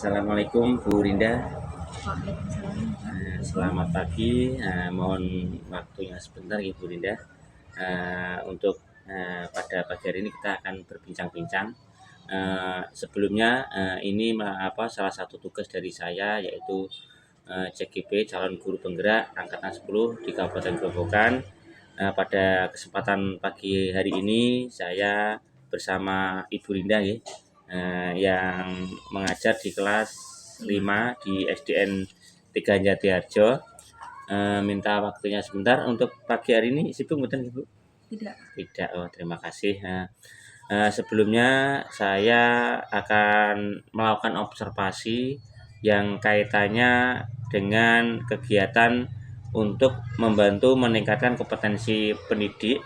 Assalamualaikum Bu Rinda. Waalaikumsalam. Selamat pagi. Mohon waktunya sebentar ya Bu Rinda. Untuk pada pagi hari ini kita akan berbincang-bincang. Sebelumnya ini salah satu tugas dari saya yaitu CGP calon guru penggerak angkatan 10 di Kabupaten Grobogan. Pada kesempatan pagi hari ini saya bersama Ibu Rinda ya, yang mengajar di kelas 5 di SDN 3 Jatiharjo. Minta waktunya sebentar untuk pagi hari ini. Sibuk mboten Ibu? Tidak. Oh, terima kasih. Sebelumnya saya akan melakukan observasi yang kaitannya dengan kegiatan untuk membantu meningkatkan kompetensi pendidik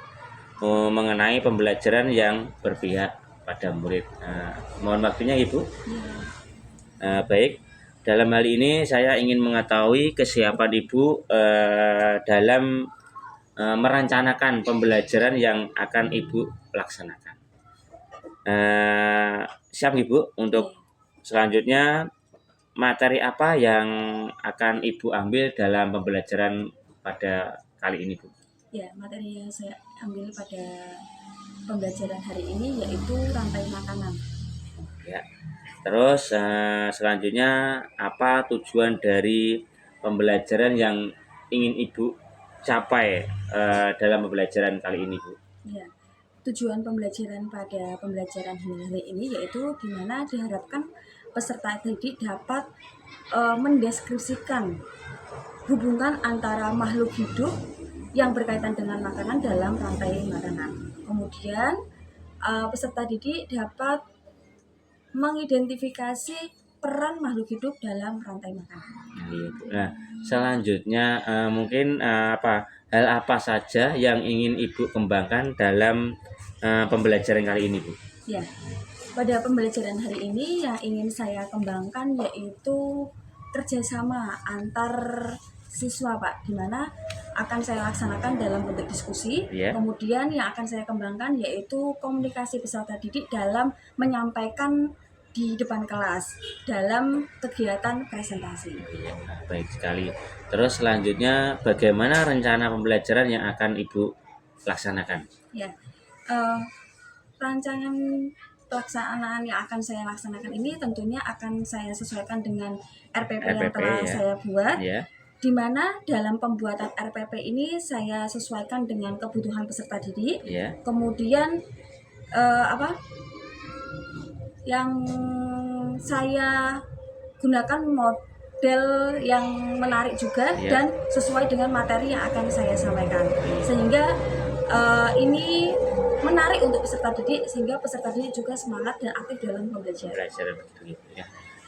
mengenai pembelajaran yang berpihak pada murid. Mohon waktunya Ibu. Baik, dalam hal ini saya ingin mengetahui kesiapan Ibu dalam merencanakan pembelajaran yang akan Ibu laksanakan. Siap Ibu untuk selanjutnya materi apa yang akan Ibu ambil dalam pembelajaran pada kali ini Bu? Ya, materi yang saya ambil pada pembelajaran hari ini yaitu rantai makanan. Ya. Terus selanjutnya apa tujuan dari pembelajaran yang ingin Ibu capai dalam pembelajaran kali ini Bu? Ya, tujuan pembelajaran pada pembelajaran hari ini yaitu di mana diharapkan peserta didik dapat mendeskripsikan hubungan antara makhluk hidup yang berkaitan dengan makanan dalam rantai makanan. Kemudian peserta didik dapat mengidentifikasi peran makhluk hidup dalam rantai makanan. Nah, selanjutnya mungkin hal apa saja yang ingin Ibu kembangkan dalam pembelajaran kali ini Bu? Ya, pada pembelajaran hari ini yang ingin saya kembangkan yaitu kerjasama antar siswa Pak, di mana akan saya laksanakan dalam bentuk diskusi. Kemudian yang akan saya kembangkan yaitu komunikasi peserta didik dalam menyampaikan di depan kelas dalam kegiatan presentasi. Baik sekali. Terus selanjutnya bagaimana rencana pembelajaran yang akan Ibu laksanakan? Ya, rancangan pelaksanaan yang akan saya laksanakan ini tentunya akan saya sesuaikan dengan RPP yang telah saya buat. Di mana dalam pembuatan RPP ini saya sesuaikan dengan kebutuhan peserta didik. Kemudian yang saya gunakan model yang menarik juga dan sesuai dengan materi yang akan saya sampaikan, sehingga ini menarik untuk peserta didik sehingga peserta didik juga semangat dan aktif dalam pembelajaran.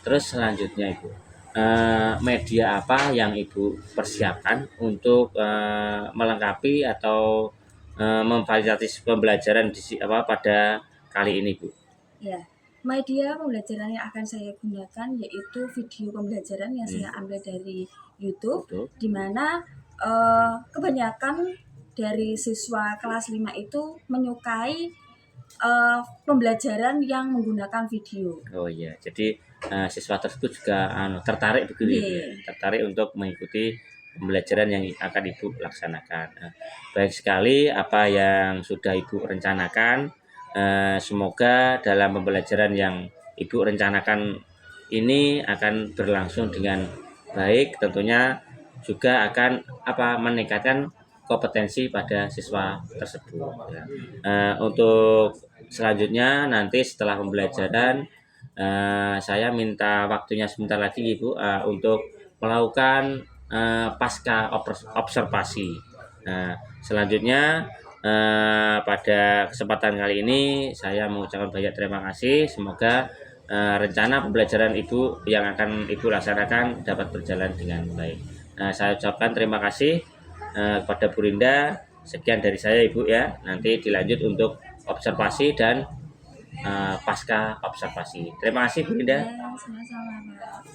Terus selanjutnya Ibu, media apa yang Ibu persiapkan untuk melengkapi atau memfasilitasi pembelajaran pada kali ini Bu? Ya, media pembelajaran yang akan saya gunakan yaitu video pembelajaran yang saya ambil dari YouTube. Di mana kebanyakan dari siswa kelas 5 itu menyukai pembelajaran yang menggunakan video. Oh iya, jadi siswa tersebut juga tertarik begitu ya, tertarik untuk mengikuti pembelajaran yang akan Ibu laksanakan. Baik sekali apa yang sudah Ibu rencanakan. Semoga dalam pembelajaran yang Ibu rencanakan ini akan berlangsung dengan baik, tentunya juga akan meningkatkan kompetensi pada siswa tersebut. Untuk selanjutnya nanti setelah pembelajaran saya minta waktunya sebentar lagi Ibu untuk melakukan pasca observasi. Selanjutnya pada kesempatan kali ini saya mengucapkan banyak terima kasih. Semoga rencana pembelajaran Ibu yang akan Ibu laksanakan dapat berjalan dengan baik. Saya ucapkan terima kasih kepada Bu Rinda. Sekian dari saya Ibu ya. Nanti dilanjut untuk observasi dan pasca observasi. Terima kasih Bu Rinda. Sama-sama Pak.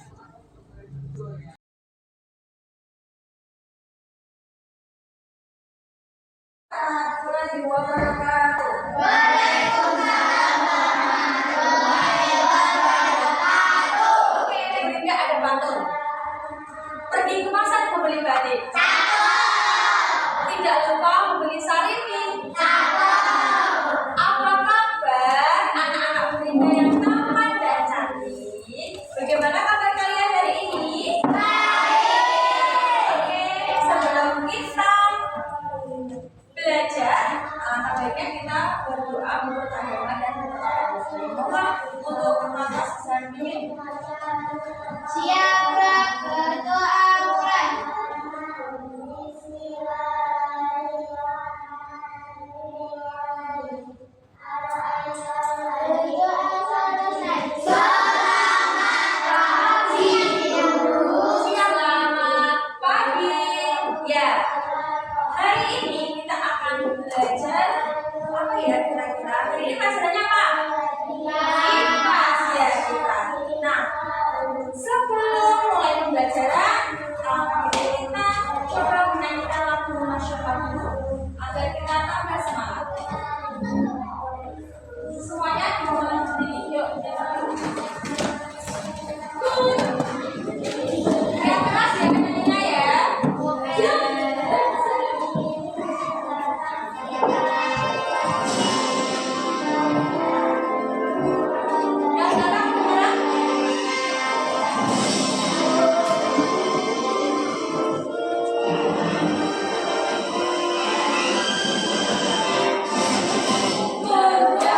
Pergi ke pasar membeli batik. Tidak lupa membeli sarimi. Apa kabar anak-anak Burinda yang tampan dan cantik? Bagaimana kabar kalian hari ini? Oke, sebelum kita belajar, alangkah baiknya kita berdoa, bertanya dan berdoa untuk mengatas sarimi. Siapa berdoa mulai? Selamat pagi. Ya, hari ini kita akan belajar apa ya kira-kira? Hari ini pelajarannya apa? Kipas ya kita. Nah, sebelum mulai pembelajaran, kita coba menyanyikan lagu nasional dulu agar kita tambah semangat. Semuanya dimulai sendiri. Yuk, yang keras ya nyanyinya ya. Yang sekarang kedengeran? Oke,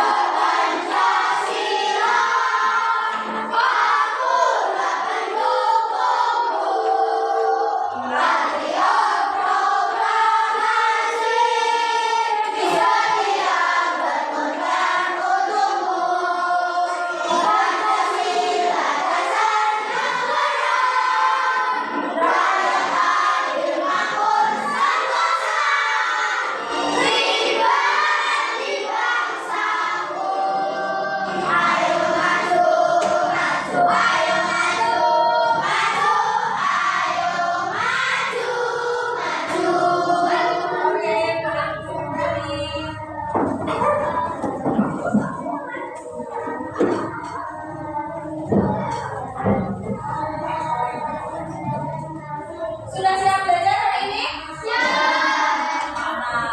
sudah siap belajar hari ini? Siap. Mana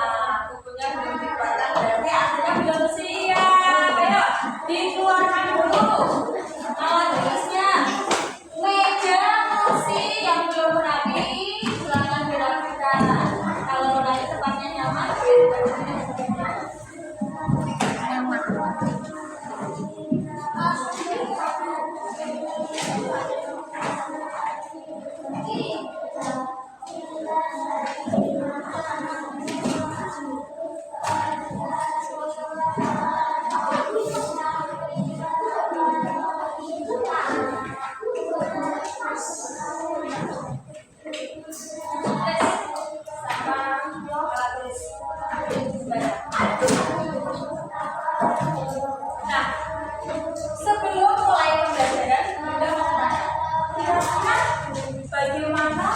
bukunya belum dibuatkan, berarti akhirnya belum siap. Ayo, dikeluarkan dulu alat tulisnya. Meja kursi yang belum rapi, silakan dirapikan. Kalau nanti tempatnya nyaman, nah, sebelum mulai pembelajaran, Bunda mau tanya, kira-kira bagaimana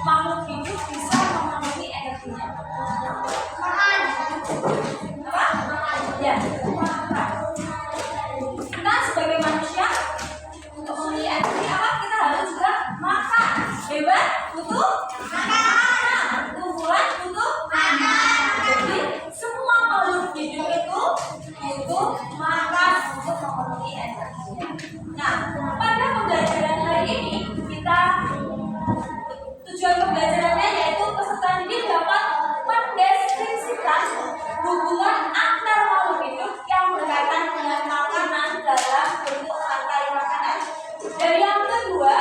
makhluk hidup bisa memenuhi energinya? Makan. Apa? Ya, makan. Kita sebagai manusia untuk memenuhi energi apa? Kita harus juga makan. Hewan butuh makan. Tumbuhan butuh makan. Jadi semua makhluk hidup itu butuh makan untuk memenuhi energinya. Nah, pada pembelajaran hari ini kita tujuan pembelajarannya yaitu peserta didik dapat mendeskripsikan hubungan antar makhluk hidup yang berkaitan dengan makanan dalam bentuk rantai makanan. Dan yang kedua,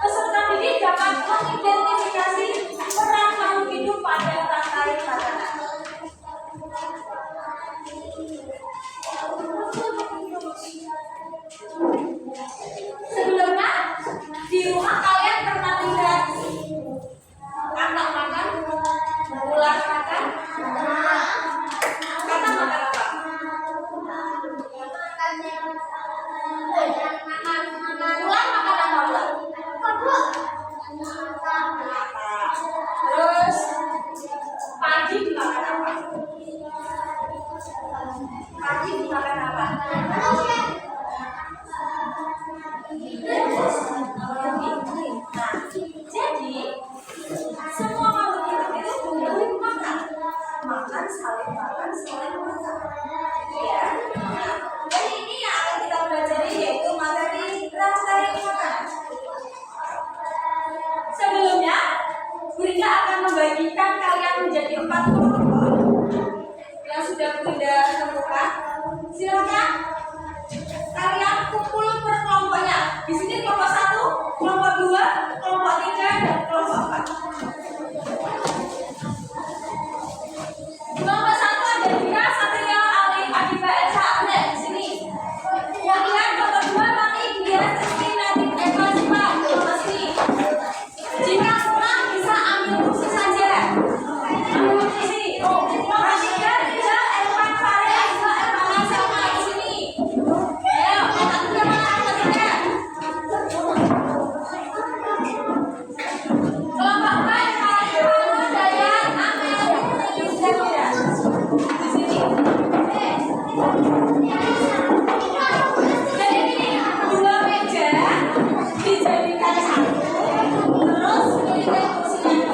peserta didik dapat mengidentifikasi peran makhluk hidup pada rantai makanan. Sebelumnya di rumah kalian pernah lihat membagikan kalian menjadi 4 kelompok yang sudah Bunda temukan. Silakan kalian kumpul per kelompoknya. Di sini kelompok 1, kelompok 2, kelompok 3, dan kelompok 4. Kelompok 1 ada Dina, Satria, Ali, Adiba, Elsa, Andre di sini. Kemudian kelompok 2 Mami, Dia, Rizky, Nadine, Eva, Ziva di kelompok sini. Jika kurang bisa ambil kursi saja. Ambil kursi sini. Kelompok 3 Rija, Elvan, Farid, Azwa, Elvana, Selma di sini. Ayo, angkat 3 mana angkat 3. Kelompok 4 Farid, Fano, Dayan, Amel, Yusuf, Zafira di sini. Jadi ini 2 meja dijadikan 1, terus pilih kursinya.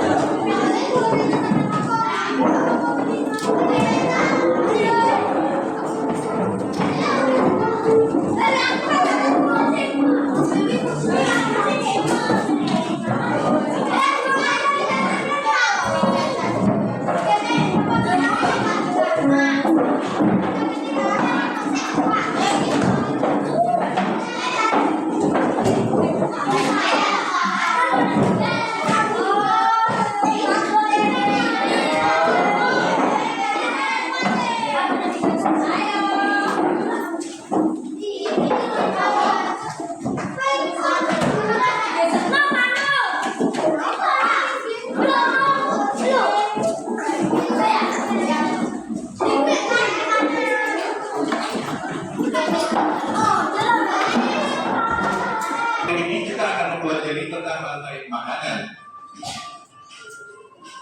Ini kita akan mempelajari tentang rantai makanan.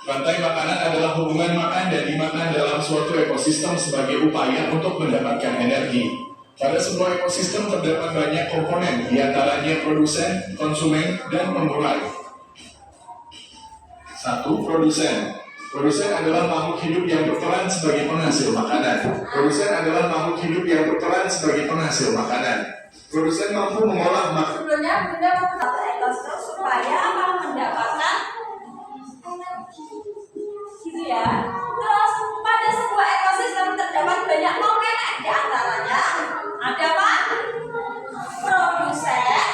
Rantai makanan adalah hubungan makan dan dimakan dalam suatu ekosistem sebagai upaya untuk mendapatkan energi. Pada sebuah ekosistem terdapat banyak komponen, diantaranya produsen, konsumen, dan pemurai. 1. Produsen. Produsen adalah makhluk hidup yang berperan sebagai penghasil makanan. Produsen adalah makhluk hidup yang berperan sebagai penghasil makanan. Produsen mampu mengolah makanan. Sebelumnya Bunda membuat ekosistem supaya apa? Mendapatkan gitu ya. Terus pada sebuah ekosistem terdapat banyak komponen, di antaranya ada apa? Produsen,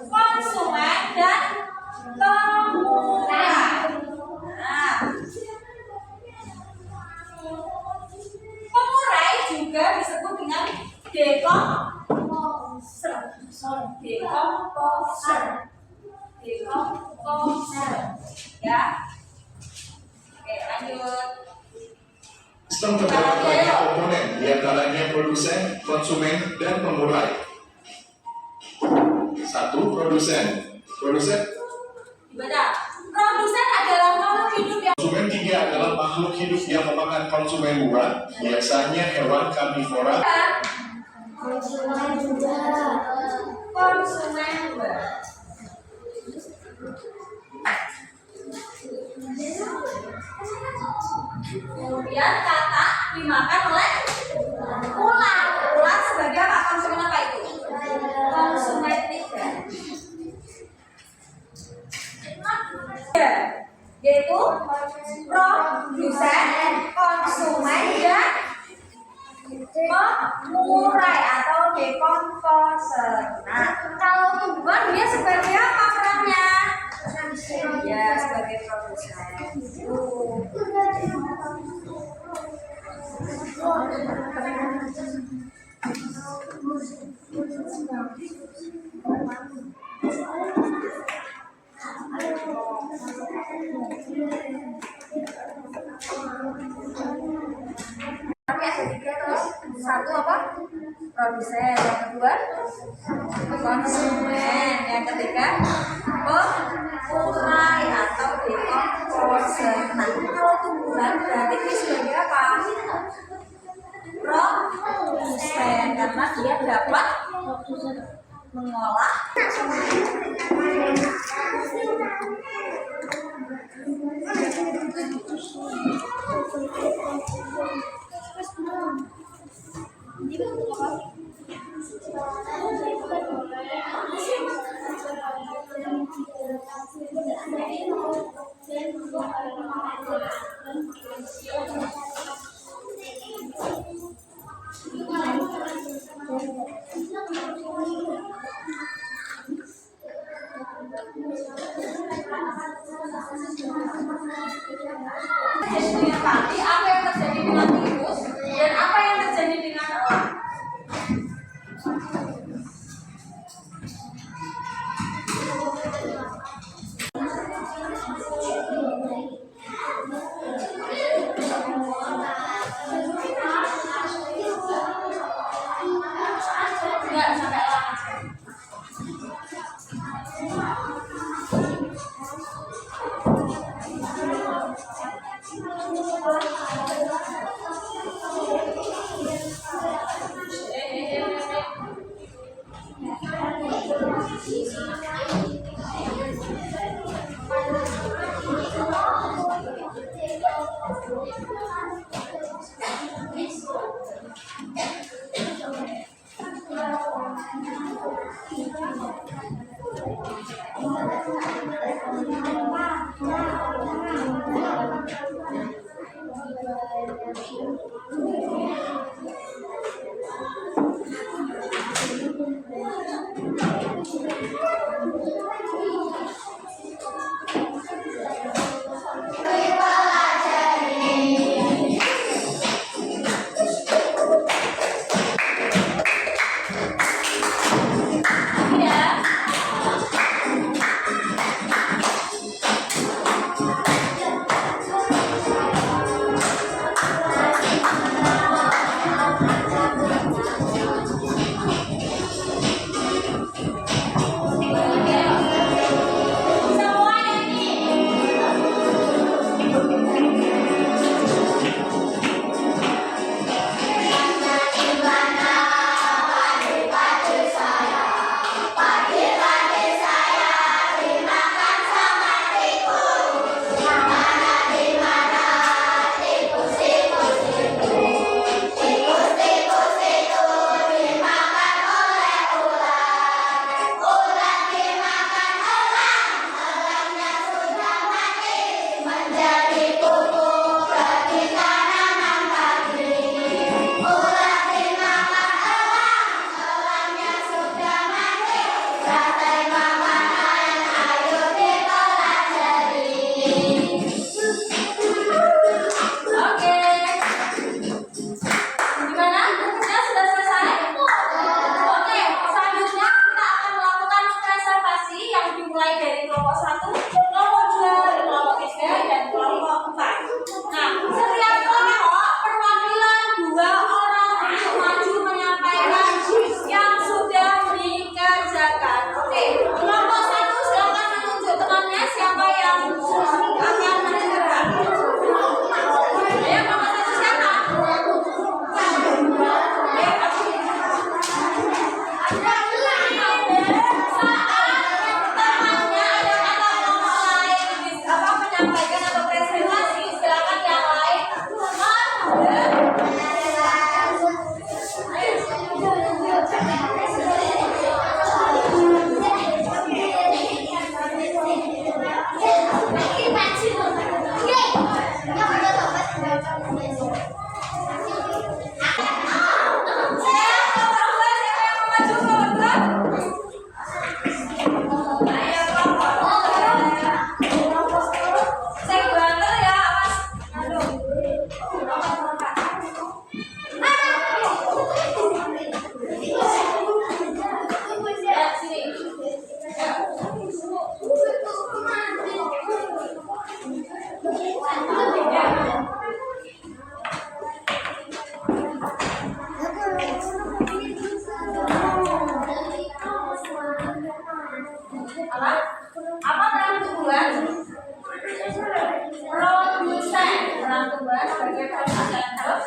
konsumen, dan pemurai. Nah, pemurai juga disebut dengan dekomposer. Dekomposer. Ya. Oke, lanjut. Sistem terdapat banyak komponen, diantaranya produsen, konsumen, dan pemurai. 1. Produsen. Produsen. Gimana? Produsen adalah makhluk hidup yang Konsumen 3 adalah makhluk hidup yang memakan konsumen murah, biasanya hewan karnivora. konsumen juga. Kemudian kata dimakan oleh ular. Ular sebagai apa? Konsumen apa itu? Konsumen 3. Yaitu produsen, konsumen, dan pemurai atau dekomposer. Nah, kalau tumbuhan dia sebagai apa perannya? Ya, sebagai produsen. Yang ketiga terus 1 apa? Produsen, yang kedua konsumen, yang ketiga pemurai atau dekomposer. Nah, kalau tumbuhan berarti dia sebagai apa? Produsen, karena dia dapat mengolah Jadi pati, apa yang terjadi dengan virus dan apa yang terjadi dengan elang. Enggak sampai elang aja. Apa peran tumbuhan? Produsen. Peran tumbuhan sebagai produsen. Terus?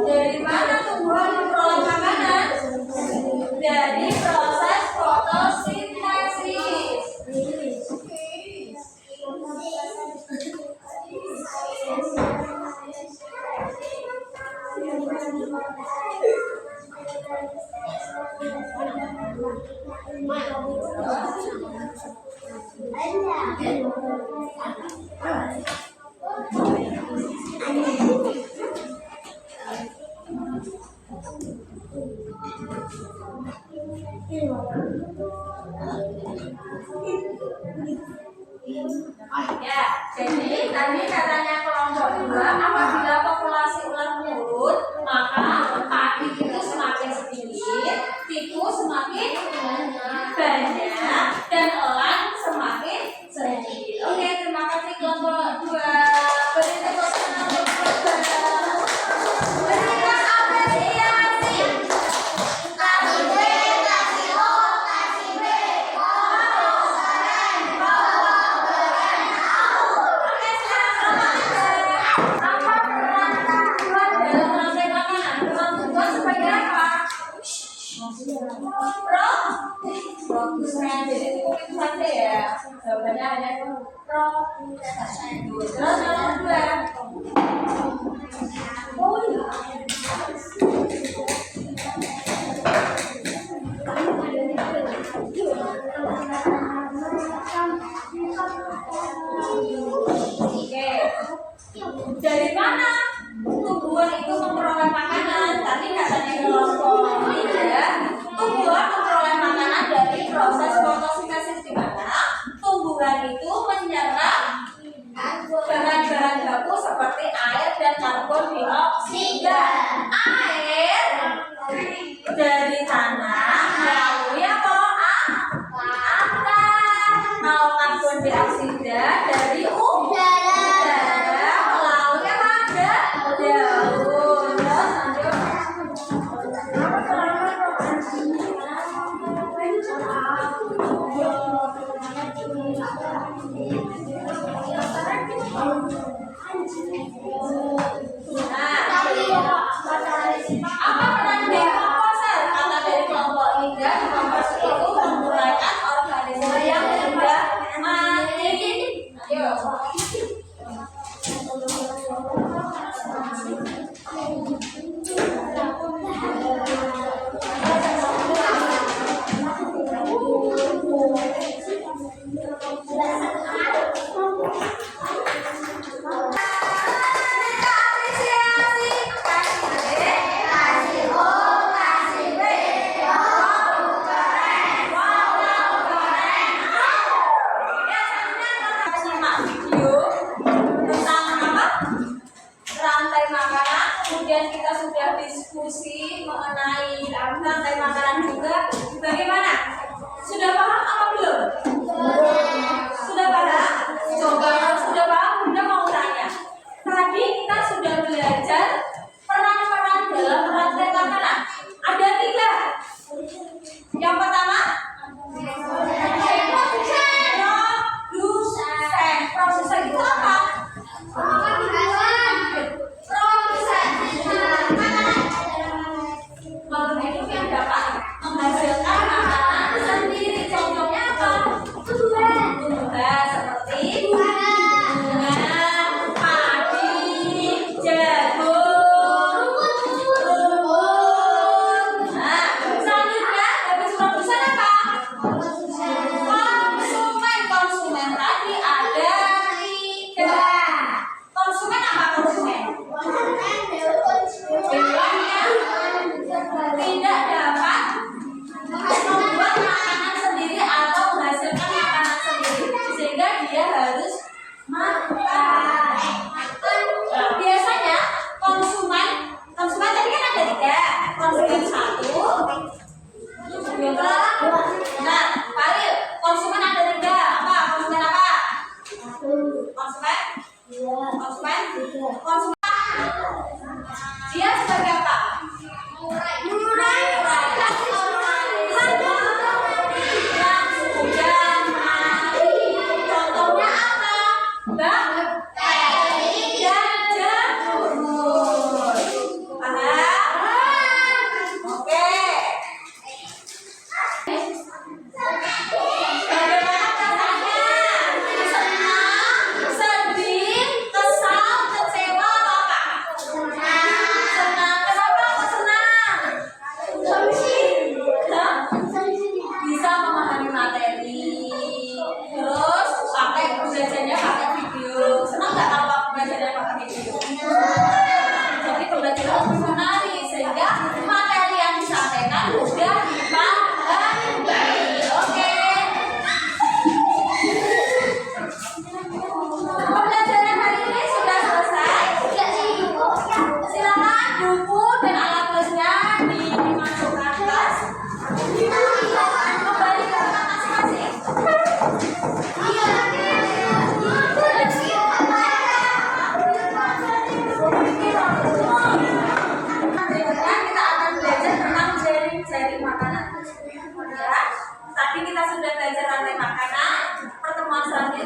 Dari mana tumbuhan memperoleh makanan? Dari proses fotosintesis. Jadi tadi katanya kelompok 2, apabila populasi ular menurun, maka padi itu semakin sedikit, tikus semakin banyak, dan elang semakin sedikit. Oke, terima kasih kelompok 2. Beri tepuk tangan untuk kelompok 2. Berikan apresiasi. Kasih B, kasih O, kasih B. Oh, keren. Oh, keren. Oke, sekarang apa peran tubuhan dalam rantai makanan? Peran tubuhan sebagai apa? Produsen. Jadi cukup itu saja ya. Jawabannya hanya produsen. Terus nomor 2. Oh iya. Oke. Dari mana tumbuhan itu memperoleh makanan? Tadi katanya kelompok 3, tumbuhan memperoleh makanan dari proses fotosintesis, di mana tumbuhan itu menyerap bahan-bahan baku seperti air dan karbon dioksida. Air dari tanah melalui apa? Kalau karbon dioksida dari udara melalui apa? Daun. Terus apa peran dekomposer? Kata dari kelompok 3, dekomposer itu menguraikan organisme yang sudah mati. Ayo. Rantai makanan, kemudian kita sudah diskusi mengenai rantai makanan juga. Bagaimana? Sudah paham apa belum? Sudah paham? Coba kalau sudah paham, Bunda mau tanya. Tadi kita sudah belajar peran-peran dalam rantai makanan. Ada 3. Yang pertama, produsen itu apa? Makhluk hidup yang dapat menghasilkan makanan sendiri. Contohnya apa? Tumbuhan seperti bunga, padi, jagung, rumput. Nah, selanjutnya habis produsen apa? Konsumen tadi ada 3. Konsumen apa konsumen? Hewan yang tidak dapat membuat makanan sendiri atau menghasilkan makanan sendiri, sehingga dia harus makan. Nah, biasanya konsumen tadi kan ada 3. Konsumen 1. Nah, Faril, konsumen ada 3. Apa? Konsumen apa? Konsumen. Dia sebagai apa? Murai. Yang sudah mati. Contohnya apa? Bakteri dan jamur. Paham? Oke. Bagaimana perasaannya? Senang, sedih, kesal, kecewa,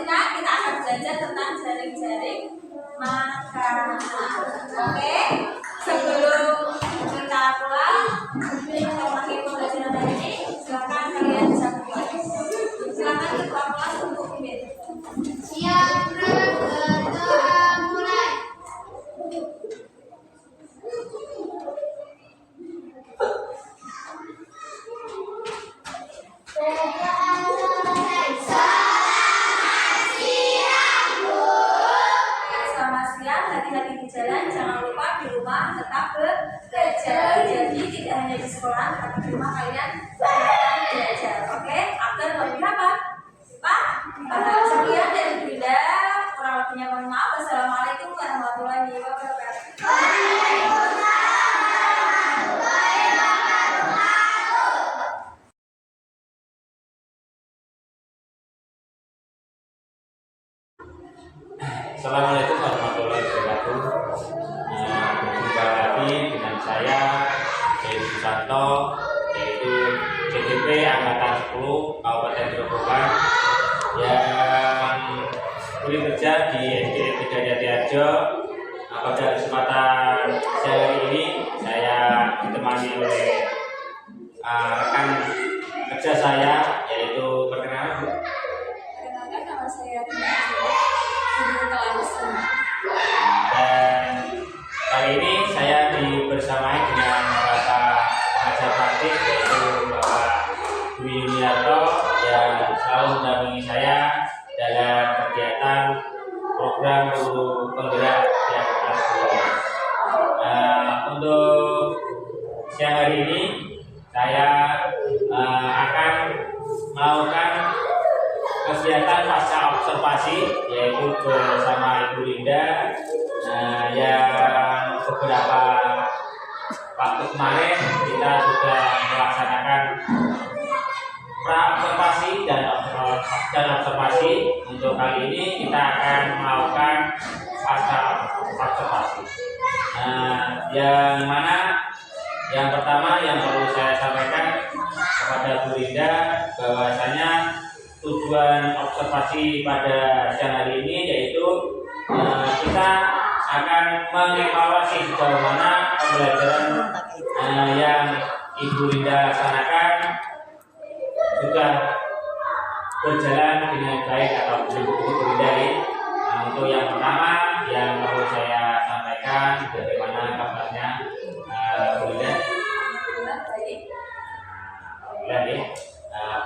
selanjutnya kita akan belajar tentang jaring-jaring makanan. Oke, sebelum kita pulang memakai pembelajaran hari ini, silakan kalian bisa berdoa. Silakan ketua kelas untuk pimpin. Siap, berdoa mulai. Selamat siang, hati-hati di jalan, jangan lupa di rumah tetap belajar. Jadi tidak hanya di sekolah, tapi di rumah kalian tetap belajar. Oke, agar lebih apa? Pak, sekian dari Bunda. Kurang lebihnya mohon maaf. Wassalamualaikum warahmatullahi wabarakatuh. Assalamualaikum warahmatullahi wabarakatuh. Berjumpa lagi dengan saya Dewi Susanto, yaitu CDP Angkatan 10 Kabupaten Grobogan yang kuliah kerja di SDN 3 Jatiharjo. Pada kesempatan siang hari ini saya ditemani oleh rekan kerja saya, yaitu perkenalan Bu. Perkenalkan, nama saya Tina Guru kelas 5. Dan kali ini saya bersamai dengan Bapak pengajar praktik, yaitu Bapak Dwi Yuniarto, yang selalu mendampingi saya dalam kegiatan program guru penggerak yang kelas 2. Untuk siang hari ini saya akan melakukan kegiatan pasca observasi, yaitu bersama Ibu Linda yang beberapa waktu kemarin kita sudah melaksanakan pra-observasi dan observasi. Untuk kali ini kita akan melakukan pasca observasi. Yang mana yang pertama yang perlu saya sampaikan kepada Bu Linda bahwasanya tujuan observasi pada siang hari ini yaitu kita akan mengevaluasi sejauh mana pembelajaran yang Ibu Linda laksanakan sudah berjalan dengan baik atau belum begitu baik. Untuk yang pertama yang perlu saya sampaikan bagaimana kabarnya Bu Linda? Baik. Alhamdulillah ya.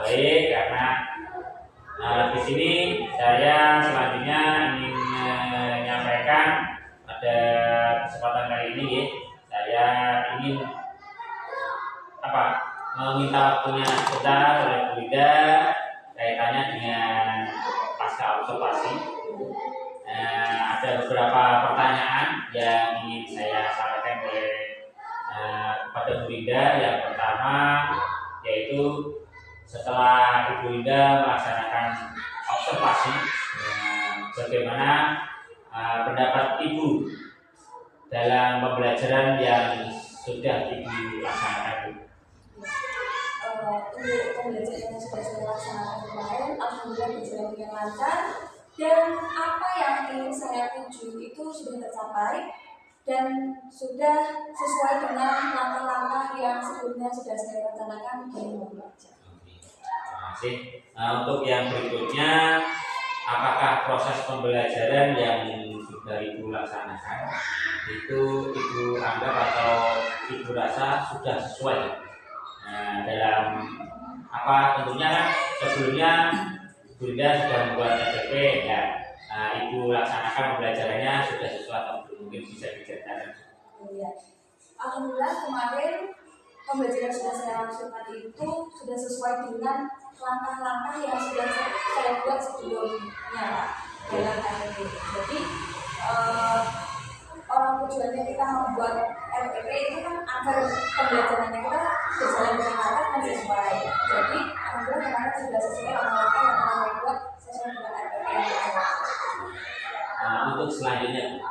Baik, karena di sini saya selanjutnya ingin menyampaikan pada kesempatan kali ini ya, saya ingin meminta waktunya sebentar oleh Bu Linda kaitannya dengan pasca observasi. Ada beberapa pertanyaan yang ingin saya sampaikan oleh kepada Bu Linda. Yang pertama yaitu setelah Ibu Linda melaksanakan observasi, bagaimana pendapat Ibu dalam pembelajaran yang sudah Ibu laksanakan? Untuk pembelajaran yang sudah saya laksanakan kemarin, alhamdulillah berjalan dengan lancar, dan apa yang ingin saya tuju itu sudah tercapai dan sudah sesuai dengan langkah-langkah yang sebelumnya sudah saya rencanakan di belajar. Terima kasih. Untuk yang berikutnya, apakah proses pembelajaran yang sudah Ibu laksanakan itu Ibu anggap atau Ibu rasa sudah sesuai dalam tentunya kan sebelumnya Bu Linda sudah membuat RPP ya, Ibu laksanakan pembelajarannya sudah sesuai atau belum, mungkin bisa diceritakan? Ya. Alhamdulillah kemarin pembelajaran sudah saya langsungkan itu sudah sesuai dengan langkah-langkah yang sudah saya buat sebelumnya Pak, dalam RPP. Jadi orang tujuannya kita membuat RPP itu kan agar pembelajarannya kita berjalan dengan lancar dan sesuai. Jadi alhamdulillah kemarin sudah sesuai langkah-langkah yang telah saya buat sesuai dengan RPP yang kita. Untuk selanjutnya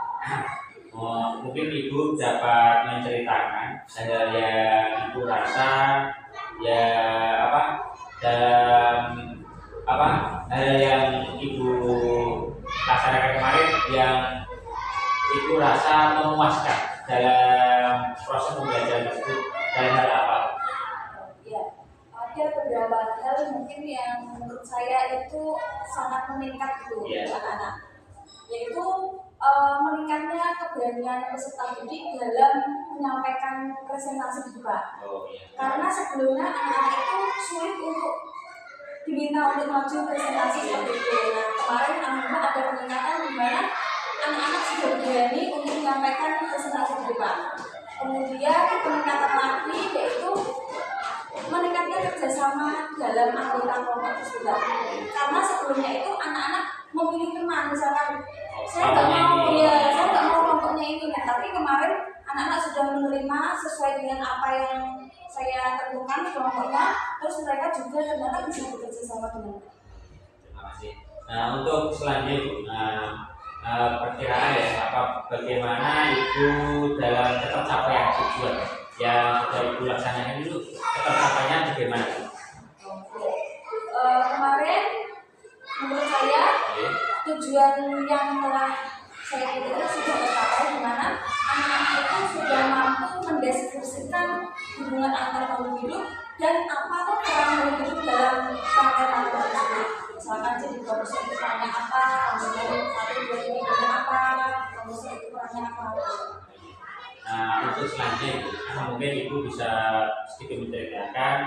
mungkin Ibu dapat menceritakan hal yang Ibu rasa hal yang Ibu rasa memuaskan dalam proses pembelajaran tersebut dalam hal apa? Ya, ada beberapa hal mungkin yang menurut saya itu sangat meningkat gitu Iya. untuk anak-anak, yaitu meningkatnya keberanian peserta didik dalam menyampaikan presentasi di depan. Oh iya. Karena sebelumnya anak-anak itu sulit untuk diminta untuk maju presentasi seperti itu. Nah, kemarin alhamdulillah ada peningkatan di mana anak-anak sudah berani untuk menyampaikan presentasi di depan. Kemudian peningkatan lagi yaitu meningkatnya kerjasama dalam anggota kelompok tersebut. Karena sebelumnya itu anak-anak memilih teman, misalkan saya nggak mau kelompoknya ini, nah, tapi kemarin anak-anak sudah menerima sesuai dengan apa yang saya tentukan kelompoknya, terus mereka juga ternyata bisa bekerja sama dengan. Terima kasih. Nah, untuk selanjutnya perkiraan ya, bagaimana Ibu dalam tercapaian tujuan yang sudah Ibu laksanakan dulu, tercapainya bagaimana? Kemarin menurut saya tujuan yang telah saya kira sudah tercapai, di mana anak-anak itu sudah mampu mendeskripsikan hubungan antar makhluk hidup dan apa tuh peran makhluk hidup dalam rangkaian tersebut. Misalkan jadi manusia itu perannya apa, manusia itu satu dua tiga perannya apa, manusia itu perannya apa. Nah, untuk selanjutnya mungkin Ibu bisa sedikit menceritakan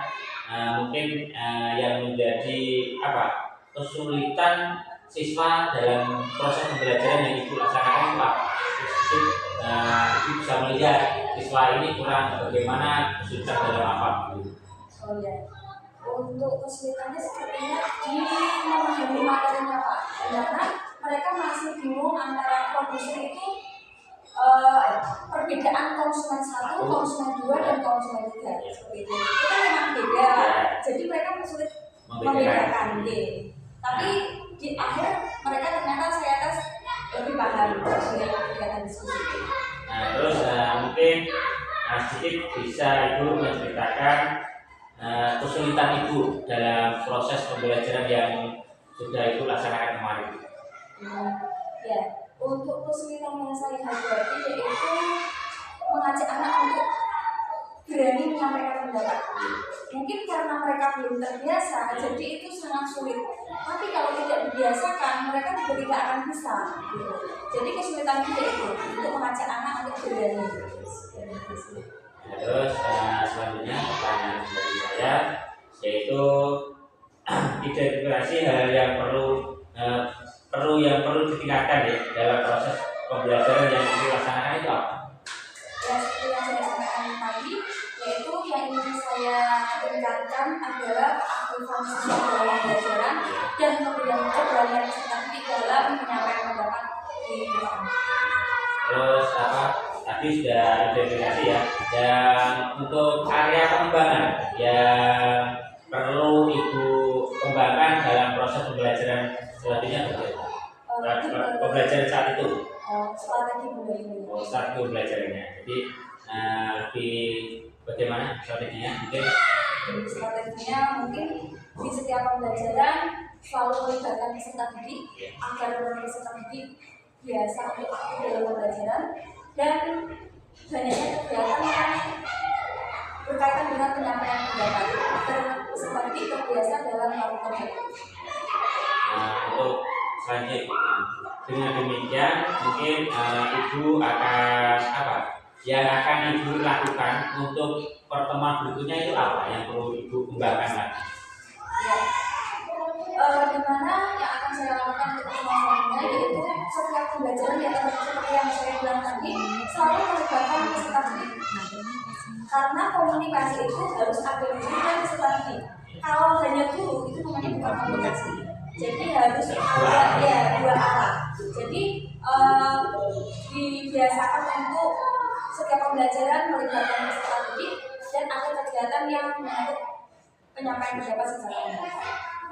mungkin yang menjadi kesulitan siswa dalam proses pembelajaran yang Ibu laksanakan Pak. Ibu bisa melihat siswa ini kurang bagaimana kesulitan dalam apa? Oh ya, untuk kesulitannya sepertinya di memahami materinya Pak, karena mereka masih bingung antara produser itu perbedaan konsumen 1, konsumen 2, dan konsumen 3 seperti itu. Itu kan memang beda, jadi mereka sulit membedakan. Tapi di akhir mereka ternyata saya tes lebih paham dengan kegiatan diskusi. Nah, terus mungkin sedikit bisa Ibu menceritakan kesulitan Ibu dalam proses pembelajaran yang sudah Ibu laksanakan kemarin. Ya, untuk kesulitan yang saya hadapi yaitu mengajak anak untuk berani menyampaikan pendapat. Mungkin karena mereka belum terbiasa, jadi itu sangat sulit. Tapi kalau tidak dibiasakan, mereka juga tidak akan bisa. Jadi kesulitan itu untuk mengajak anak untuk berani. Terus selanjutnya pertanyaan dari saya yaitu identifikasi hal yang perlu ditingkatkan ya dalam proses pembelajaran yang dilaksanakan itu apa? Ya, seperti yang saya sampaikan tadi, yaitu yang ingin saya tingkatkan adalah keaktifan siswa dalam pembelajaran dan keberanian peserta didik dalam menyampaikan pendapat di depan. Terus tadi sudah identifikasi ya, dan untuk area pengembangan yang perlu Ibu kembangkan dalam proses pembelajaran selanjutnya pembelajaran saat itu. Strategi pembelajaran. Strategi pembelajarannya. Jadi bagaimana strateginya? Strateginya mungkin di setiap pembelajaran selalu melibatkan peserta didik agar peserta didik biasa untuk aktif dalam pembelajaran dan banyaknya kegiatan yang berkaitan dengan penyampaian pendapat agar peserta didik terbiasa dalam melakukan itu. Untuk selanjutnya dengan demikian mungkin Ibu akan yang akan Ibu lakukan untuk pertemuan berikutnya itu apa yang perlu Ibu kembangkan lagi? Ya, dimana yang akan saya lakukan untuk pertemuan selanjutnya yaitu setiap pembelajaran yang seperti yang saya bilang tadi selalu melibatkan peserta didik. Karena komunikasi itu harus ada guru dan peserta didik. Kalau hanya guru itu namanya bukan komunikasi. Jadi harus ada dua arah. Jadi dibiasakan untuk setiap pembelajaran melibatkan peserta didik dan ada kegiatan yang menyangkut penyampaian pendapat secara umum.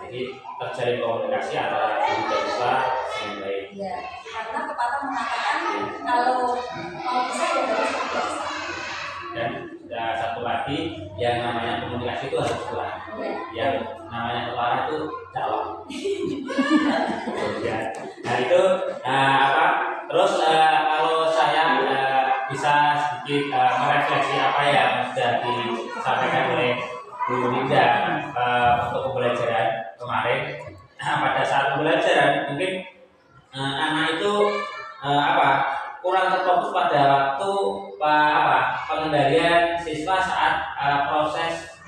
Jadi terjalin komunikasi antara guru dan siswa dengan baik. Ya, karena pepatah mengatakan kalau mau bisa ya harus terbiasa. Dan satu lagi yang namanya komunikasi itu harus kuat. Yang namanya ketara itu calon. Nah itu terus kalau saya bisa sedikit merefleksi apa yang sudah disampaikan oleh Bu Linda untuk pembelajaran kemarin. Pada saat pembelajaran mungkin anak itu kurang terfokus pada waktu pengendalian siswa saat proses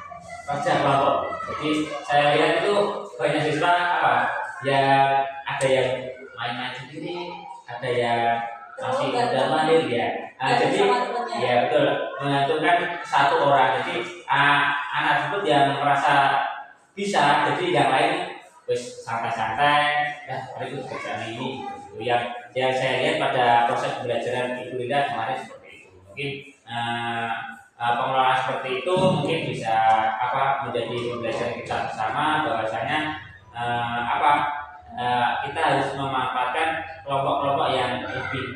kerja kelompok. Jadi saya lihat itu banyak siswa yang ada yang main-main sendiri, ada yang masih udah mandir ya. Jadi ya betul, menentukan satu orang. Jadi anak tersebut yang merasa bisa, jadi yang lain wis santai-santai, itu kerjaan ini. Yang saya lihat pada proses pembelajaran Ibu Linda kemarin seperti itu. Mungkin pengelolaan seperti itu mungkin bisa menjadi pembelajaran kita bersama, bahwasanya kita harus memanfaatkan kelompok-kelompok yang lebih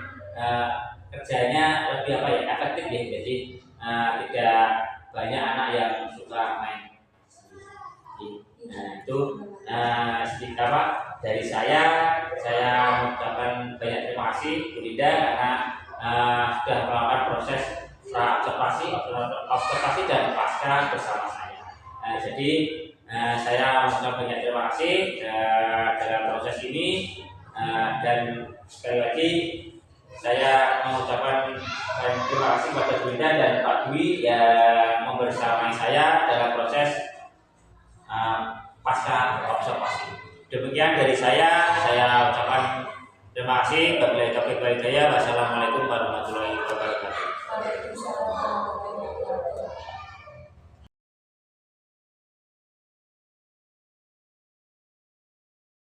kerjanya lebih efektif ya. Jadi tidak banyak anak yang suka main. Itu sedikit dari saya mengucapkan banyak terima kasih Bu Linda karena sudah melakukan proses observasi dan pasca bersama saya. Jadi saya mengucapkan banyak terima kasih dalam proses ini, dan sekali lagi saya mengucapkan terima kasih kepada Bu Linda dan Pak Dwi yang membersamai saya dalam proses pasca observasi. Demikian dari saya ucapkan terima kasih. Wabillahi taufiq wal hidayah. Wassalamualaikum warahmatullahi wabarakatuh.